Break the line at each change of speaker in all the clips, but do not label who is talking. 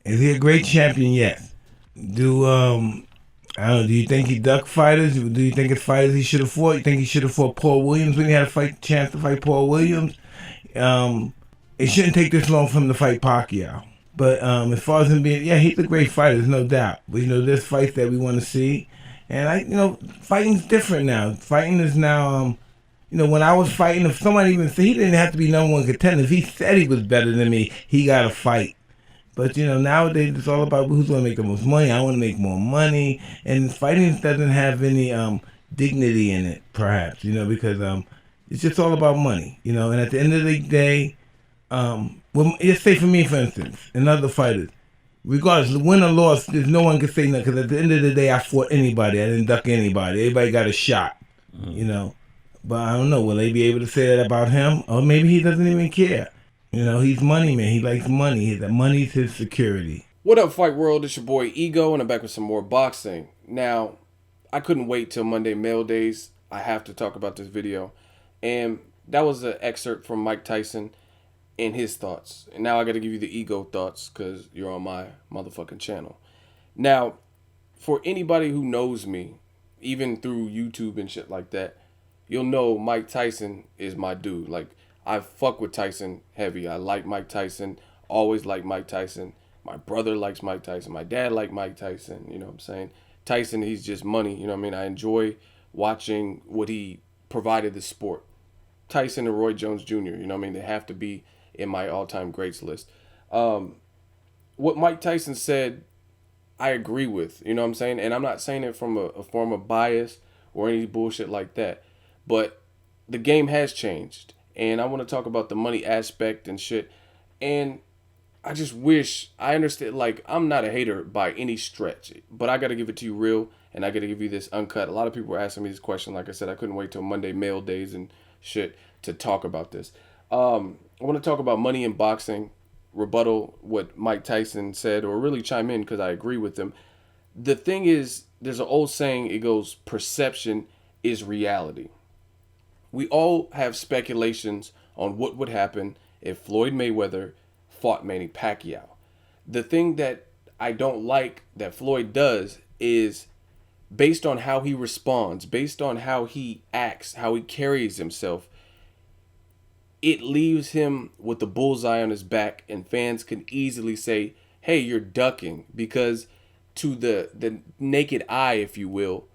Is he a great champion? Yes. Do I don't know. Do you think he ducked fighters? Do you think it's fighters he should have fought? You think he should have fought Paul Williams when he had a fight chance to fight Paul Williams? Um, it shouldn't take this long for him to fight Pacquiao. But as far as him being, yeah, he's a great fighter, there's no doubt. But there's fights that we want to see, and fighting's different now. Fighting is now, when I was fighting, if somebody even said he didn't have to be number one contender, if he said he was better than me, he got to fight. But nowadays it's all about who's gonna make the most money. I want to make more money, and fighting doesn't have any dignity in it, perhaps. Because it's just all about money. And at the end of the day, well, let's say for me, for instance, and other fighters, regardless, win or loss, there's no one can say nothing. Because at the end of the day, I fought anybody. I didn't duck anybody. Everybody got a shot. You know. But I don't know. Will they be able to say that about him? Or maybe he doesn't even care. He's money man. He likes money. Money's his security.
What up, Fight World? It's your boy Ego, and I'm back with some more boxing. Now, I couldn't wait till Monday Mail Days. I have to talk about this video. And that was an excerpt from Mike Tyson and his thoughts. And now I got to give you the Ego thoughts because you're on my motherfucking channel. Now, for anybody who knows me, even through YouTube and shit like that, you'll know Mike Tyson is my dude. Like, I fuck with Tyson heavy. I like Mike Tyson. Always like Mike Tyson. My brother likes Mike Tyson. My dad liked Mike Tyson. You know what I'm saying? Tyson, he's just money. You know what I mean? I enjoy watching what he provided the sport. Tyson and Roy Jones Jr., you know what I mean? They have to be in my all-time greats list. What Mike Tyson said, I agree with. You know what I'm saying? And I'm not saying it from a form of bias or any bullshit like that. But the game has changed. And I want to talk about the money aspect and shit. And I just wish, I understand, like, I'm not a hater by any stretch, but I got to give it to you real, and I got to give you this uncut. A lot of people were asking me this question. Like I said, I couldn't wait till Monday Mail Days and shit to talk about this. I want to talk about money in boxing, rebuttal what Mike Tyson said, or really chime in because I agree with him. The thing is, there's an old saying, it goes, perception is reality. We all have speculations on what would happen if Floyd Mayweather fought Manny Pacquiao. The thing that I don't like that Floyd does is based on how he responds, based on how he acts, how he carries himself, it leaves him with the bullseye on his back, and fans can easily say, hey, you're ducking, because to the naked eye, if you will,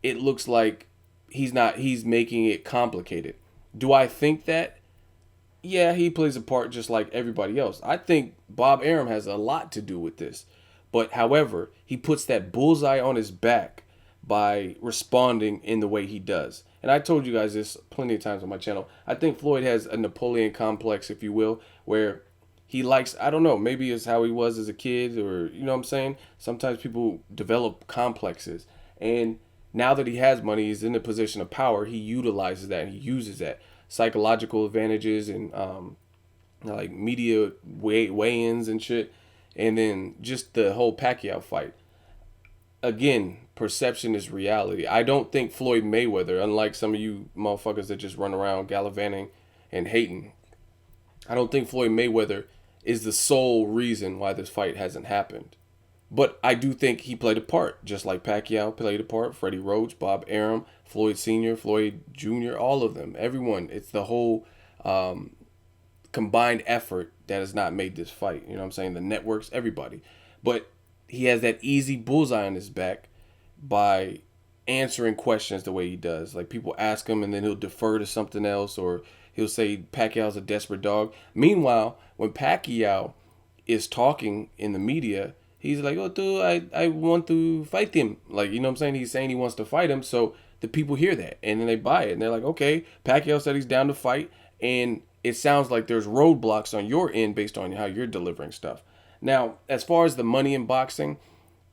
it looks like he's making it complicated. Do I think that? Yeah, he plays a part just like everybody else. I think Bob Arum has a lot to do with this. But however, he puts that bullseye on his back by responding in the way he does. And I told you guys this plenty of times on my channel. I think Floyd has a Napoleon complex, if you will, where he likes, I don't know, maybe it's how he was as a kid, or, you know what I'm saying? Sometimes people develop complexes. And now that he has money, he's in a position of power, he utilizes that and he uses that. Psychological advantages and like media weigh-ins and shit. And then just the whole Pacquiao fight. Again, perception is reality. I don't think Floyd Mayweather, unlike some of you motherfuckers that just run around gallivanting and hating, I don't think Floyd Mayweather is the sole reason why this fight hasn't happened. But I do think he played a part, just like Pacquiao played a part, Freddie Roach, Bob Arum, Floyd Sr., Floyd Jr., all of them, everyone. It's the whole combined effort that has not made this fight. You know what I'm saying? The networks, everybody. But he has that easy bullseye on his back by answering questions the way he does. Like, people ask him and then he'll defer to something else, or he'll say Pacquiao's a desperate dog. Meanwhile, when Pacquiao is talking in the media, he's like, oh, dude, I want to fight him. Like, you know what I'm saying? He's saying he wants to fight him. So the people hear that and then they buy it. And they're like, okay, Pacquiao said he's down to fight. And it sounds like there's roadblocks on your end based on how you're delivering stuff. Now, as far as the money in boxing,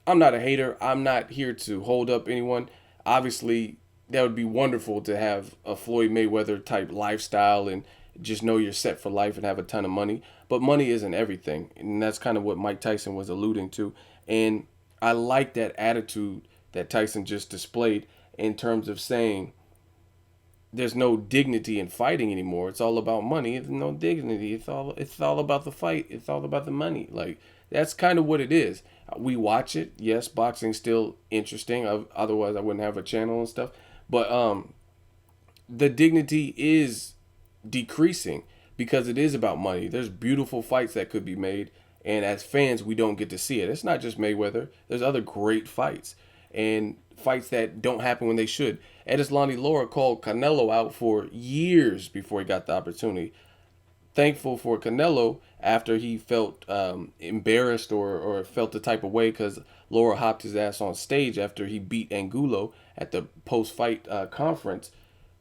I'm not a hater. I'm not here to hold up anyone. Obviously, that would be wonderful to have a Floyd Mayweather type lifestyle and just know you're set for life and have a ton of money. But money isn't everything. And that's kind of what Mike Tyson was alluding to. And I like that attitude that Tyson just displayed in terms of saying, there's no dignity in fighting anymore. It's all about money. It's no dignity. It's all about the fight. It's all about the money. Like, that's kind of what it is. We watch it. Yes, boxing's still interesting. Otherwise, I wouldn't have a channel and stuff. But the dignity is decreasing because it is about money. There's beautiful fights that could be made, and as fans, we don't get to see it. It's not just Mayweather. There's other great fights and fights that don't happen when they should. Edeslani Lara called Canelo out for years before he got the opportunity. Thankful for Canelo after he felt embarrassed or felt the type of way because Lara hopped his ass on stage after he beat Angulo at the post-fight conference.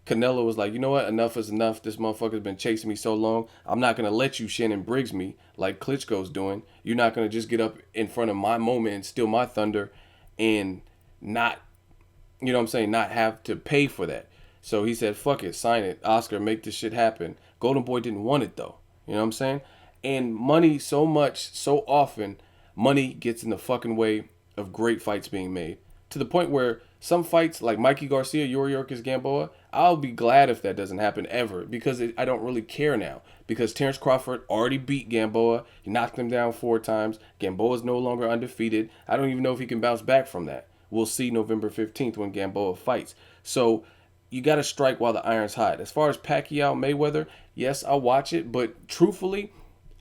Canelo was like, you know what? Enough is enough. This motherfucker's been chasing me so long. I'm not going to let you Shannon Briggs me like Klitschko's doing. You're not going to just get up in front of my moment and steal my thunder and not, you know what I'm saying, not have to pay for that. So he said, fuck it, sign it. Oscar, make this shit happen. Golden Boy didn't want it though. You know what I'm saying? And money so much, so often, money gets in the fucking way of great fights being made. To the point where some fights like Mikey Garcia, Yuriorkis Gamboa, I'll be glad if that doesn't happen ever because I don't really care now. Because Terrence Crawford already beat Gamboa. He knocked him down 4 times. Gamboa's no longer undefeated. I don't even know if he can bounce back from that. We'll see November 15th when Gamboa fights. So you got to strike while the iron's hot. As far as Pacquiao Mayweather, yes, I'll watch it. But truthfully,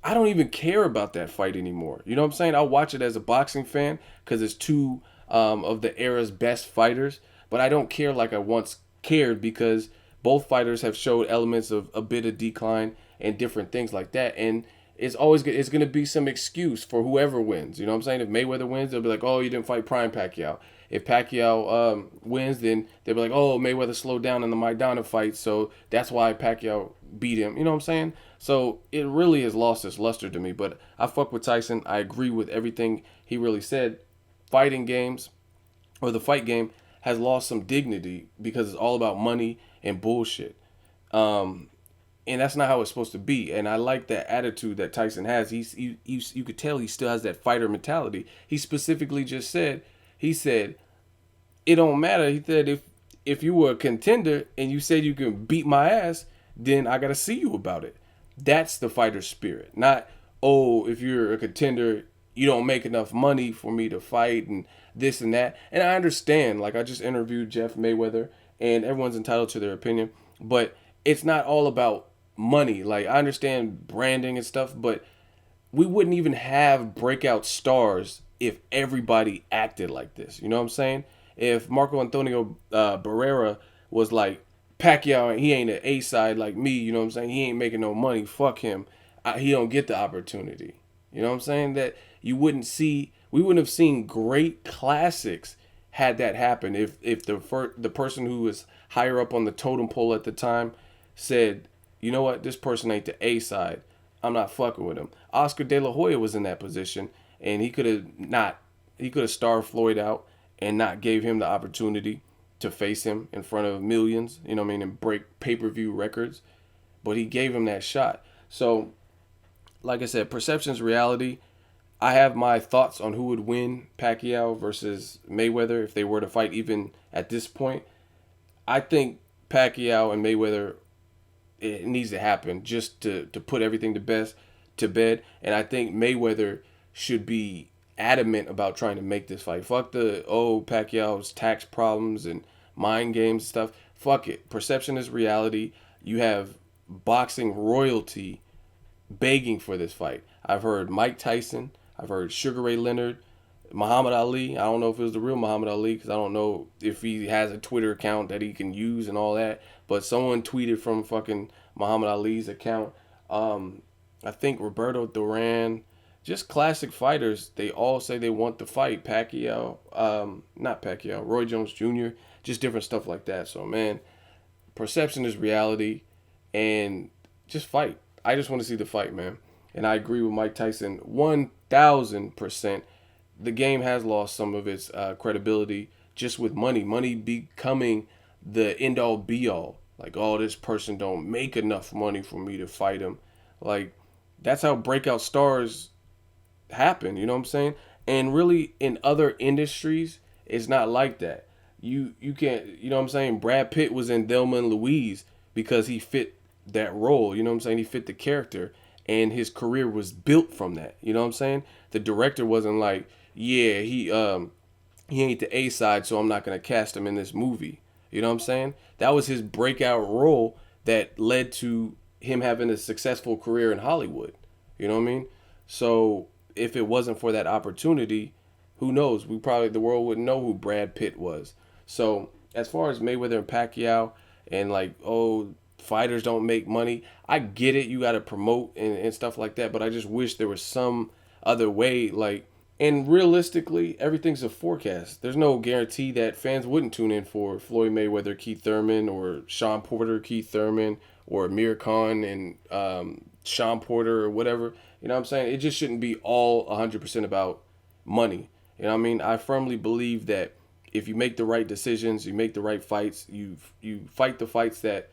I don't even care about that fight anymore. You know what I'm saying? I'll watch it as a boxing fan because it's two of the era's best fighters. But I don't care like I once cared because both fighters have showed elements of a bit of decline and different things like that. And it's going to be some excuse for whoever wins. You know what I'm saying? If Mayweather wins, they'll be like, oh, you didn't fight Prime Pacquiao. If Pacquiao wins, then they'll be like, oh, Mayweather slowed down in the Maidana fight, so that's why Pacquiao beat him. You know what I'm saying? So it really has lost its luster to me. But I fuck with Tyson. I agree with everything he really said. Fighting games, or the fight game, has lost some dignity because it's all about money and bullshit. And that's not how it's supposed to be. And I like that attitude that Tyson has. You could tell he still has that fighter mentality. He specifically just said, he said, it don't matter. He said, if you were a contender and you said you can beat my ass, then I got to see you about it. That's the fighter spirit. Not, oh, if you're a contender, you don't make enough money for me to fight and this and that. And I understand. Like, I just interviewed Jeff Mayweather, and everyone's entitled to their opinion. But it's not all about money. Like, I understand branding and stuff, but we wouldn't even have breakout stars if everybody acted like this. You know what I'm saying? If Marco Antonio Barrera was like, Pacquiao, he ain't an A-side like me, you know what I'm saying? He ain't making no money. Fuck him. He don't get the opportunity. You know what I'm saying? That we wouldn't have seen great classics had that happen if the person who was higher up on the totem pole at the time said, you know what, this person ain't the A side. I'm not fucking with him. Oscar De La Hoya was in that position, and he could have starved Floyd out and not gave him the opportunity to face him in front of millions, you know what I mean, and break pay-per-view records. But he gave him that shot. So, like I said, perception's reality. I have my thoughts on who would win Pacquiao versus Mayweather if they were to fight even at this point. I think Pacquiao and Mayweather, it needs to happen just to put everything to bed. And I think Mayweather should be adamant about trying to make this fight. Fuck Pacquiao's tax problems and mind games and stuff. Fuck it. Perception is reality. You have boxing royalty begging for this fight. I've heard Mike Tyson. I've heard Sugar Ray Leonard, Muhammad Ali. I don't know if it was the real Muhammad Ali because I don't know if he has a Twitter account that he can use and all that. But someone tweeted from fucking Muhammad Ali's account. I think Roberto Duran, just classic fighters. They all say they want to fight Pacquiao. Not Pacquiao, Roy Jones Jr. Just different stuff like that. So, man, perception is reality. And just fight. I just want to see the fight, man. And I agree with Mike Tyson 1,000%. The game has lost some of its credibility just with money. Money becoming the end-all, be-all. Like, oh, this person don't make enough money for me to fight him. Like, that's how breakout stars happen, you know what I'm saying? And really, in other industries, it's not like that. you can't, you know what I'm saying? Brad Pitt was in Thelma and Louise because he fit that role, you know what I'm saying? He fit the character and his career was built from that. You know what I'm saying? The director wasn't like, yeah, he ain't the A side, so I'm not gonna cast him in this movie. You know what I'm saying? That was his breakout role that led to him having a successful career in Hollywood. You know what I mean? So if it wasn't for that opportunity, who knows? The world wouldn't know who Brad Pitt was. So as far as Mayweather and Pacquiao and like, oh, fighters don't make money, I get it. You got to promote and stuff like that. But I just wish there was some other way. Like, and realistically, everything's a forecast. There's no guarantee that fans wouldn't tune in for Floyd Mayweather, Keith Thurman, or Sean Porter, Keith Thurman, or Amir Khan and Sean Porter or whatever. You know what I'm saying? It just shouldn't be all 100% about money. You know what I mean? I firmly believe that if you make the right decisions, you make the right fights, you fight the fights that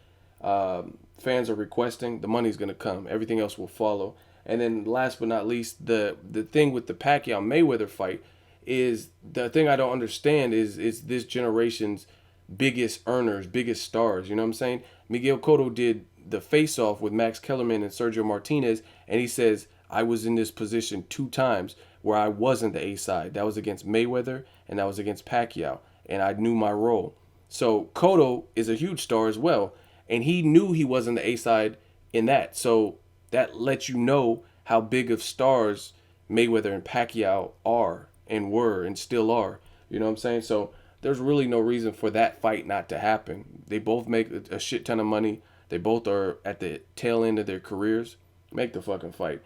fans are requesting, the money's gonna come. Everything else will follow. And then last but not least, the thing with the Pacquiao Mayweather fight is the thing I don't understand is this generation's biggest earners, biggest stars. You know what I'm saying? Miguel Cotto did the face off with Max Kellerman and Sergio Martinez, and he says, I was in this position 2 times where I wasn't the A side. That was against Mayweather and that was against Pacquiao, and I knew my role. So Cotto is a huge star as well, and he knew he wasn't the A side in that. So that lets you know how big of stars Mayweather and Pacquiao are and were and still are. You know what I'm saying? So there's really no reason for that fight not to happen. They both make a shit ton of money. They both are at the tail end of their careers. Make the fucking fight.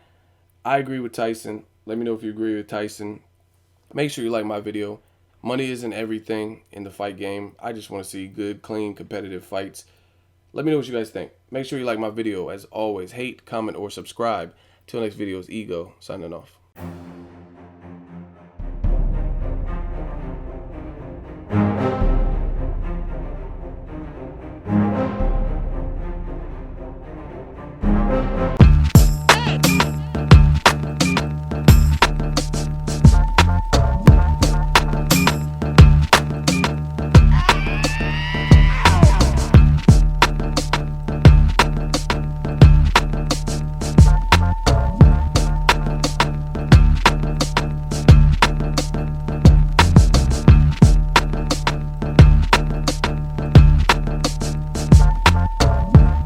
I agree with Tyson. Let me know if you agree with Tyson. Make sure you like my video. Money isn't everything in the fight game. I just want to see good, clean, competitive fights. Let me know what you guys think. Make sure you like my video. As always, hate, comment, or subscribe. Till next video is Ego, signing off.